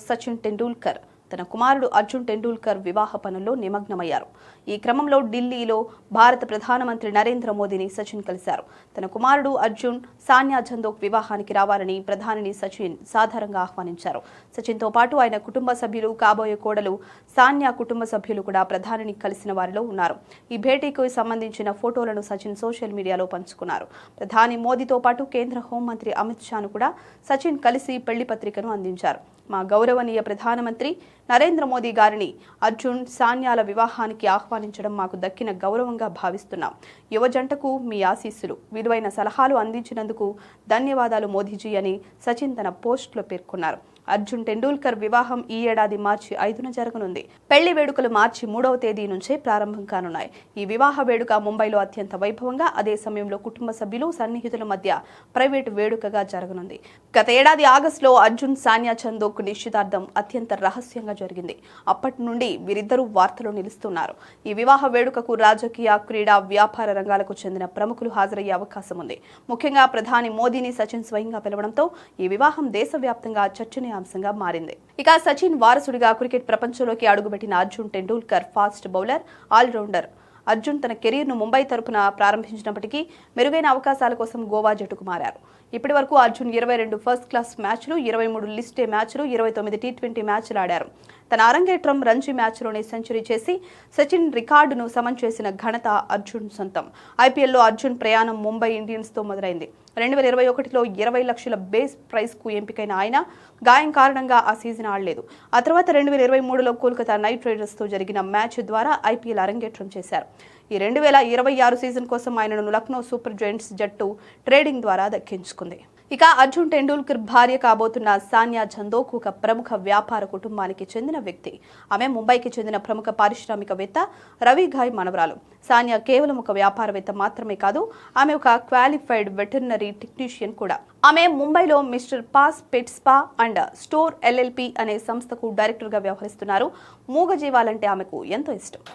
సచిన్ టెండూల్కర్ తన కుమారుడు అర్జున్ టెండూల్కర్ వివాహ పనుల్లో నిమగ్నమయ్యారు. ఈ క్రమంలో ఢిల్లీలో భారత ప్రధానమంత్రి నరేంద్ర మోదీని సచిన్ కలిశారు. తన కుమారుడు అర్జున్ సానియా చందోక్ వివాహానికి రావాలని ప్రధానిని సచిన్ సాధారణంగా ఆహ్వానించారు. సచిన్తో పాటు ఆయన కుటుంబ సభ్యులు, కాబోయే కోడలు సానియా కుటుంబ సభ్యులు కూడా ప్రధానిని కలిసిన వారిలో ఉన్నారు. ఈ భేటీకి సంబంధించిన ఫోటోలను సచిన్ సోషల్ మీడియాలో పంచుకున్నారు. ప్రధాని మోదీతో పాటు కేంద్ర హోంమంత్రి అమిత్ షాను కూడా సచిన్ కలిసి పెళ్లి పత్రికను అందించారు. మా గౌరవనీయ ప్రధానమంత్రి నరేంద్ర మోదీ గారిని అర్జున్ సాన్యాల వివాహానికి ఆహ్వానించడం మాకు దక్కిన గౌరవంగా భావిస్తున్నాం. యువ జంటకు మీ ఆశీస్సులు, విలువైన సలహాలు అందించినందుకు ధన్యవాదాలు మోదీజీ అని సచిన్ తన పోస్టులో పేర్కొన్నారు. అర్జున్ టెండూల్కర్ వివాహం ఈ ఏడాది మార్చి 5న జరగనుంది. పెళ్లి వేడుకలు మార్చి 3వ తేదీ నుంచే ప్రారంభం కానున్నాయి. ఈ వివాహ వేడుక ముంబైలో అత్యంత వైభవంగా, అదే సమయంలో కుటుంబ సభ్యులు, సన్నిహితుల మధ్య ప్రైవేటు వేడుకగా జరగనుంది. గత ఏడాది ఆగస్టులో అర్జున్ సానియా చందోక్ నిశ్చితార్థం అత్యంత రహస్యంగా జరిగింది. అప్పటి నుండి వీరిద్దరూ వార్తలో నిలుస్తున్నారు. ఈ వివాహ వేడుకకు రాజకీయ, క్రీడా, వ్యాపార రంగాలకు చెందిన ప్రముఖులు హాజరయ్యే అవకాశం ఉంది. ముఖ్యంగా ప్రధాని మోదీని సచిన్ స్వయంగా పిలవడంతో ఈ వివాహం దేశవ్యాప్తంగా చర్చనీయాంశంగా మారింది. ఇక సచిన్ వారసుడిగా క్రికెట్ ప్రపంచంలోకి అడుగుపెట్టిన Arjun Tendulkar fast bowler, allrounder. Arjun తన కెరీర్ను ముంబై తరపున ప్రారంభించినప్పటికీ మెరుగైన అవకాశాల కోసం గోవా జట్టుకు మారారు. ఇప్పటి వరకు అర్జున్ 22 ఫస్ట్ క్లాస్ మ్యాచ్లు, 23 లిస్ట్ ఏ మ్యాచ్లు, 29 టీ20 మ్యాచ్లు ఆడారు. తన అరంగేట్రం రంజీ మ్యాచ్లోనే సెంచరీ చేసి సచిన్ రికార్డును సమం చేసిన ఘనత అర్జున్ సొంతం. ఐపీఎల్లో అర్జున్ ప్రయాణం ముంబై ఇండియన్స్తో మొదలైంది. 2021లో 20 లక్షల బేస్ ప్రైస్కు ఎంపికైన ఆయన గాయం కారణంగా ఆ సీజన్ ఆడలేదు. ఆ తర్వాత 2023లో కోల్కతా నైట్ రైడర్స్తో జరిగిన మ్యాచ్ ద్వారా ఐపీఎల్ అరంగేట్రం చేశారు. ఈ 2026 సీజన్ కోసం ఆయనను లక్నో సూపర్ జైంట్స్ జట్టు ట్రేడింగ్ ద్వారా దక్కించుకుంది. ఇక అర్జున్ టెండూల్కర్ భార్య కాబోతున్న సానియా చందోక్ ఒక ప్రముఖ వ్యాపార కుటుంబానికి చెందిన వ్యక్తి. ఆమె ముంబైకి చెందిన ప్రముఖ పారిశ్రామికవేత్త రవి ఘాయ్ మనవరాలు. సానియా కేవలం ఒక వ్యాపారవేత్త మాత్రమే కాదు, ఆమె ఒక క్వాలిఫైడ్ వెటర్నరీ టెక్నీషియన్ కూడా. ఆమె ముంబైలో mister pass pet spa and store LLP అనే సంస్థకు డైరెక్టర్గా వ్యవహరిస్తున్నారు. మూగజీవాలంటే ఆమెకు ఎంతో ఇష్టం.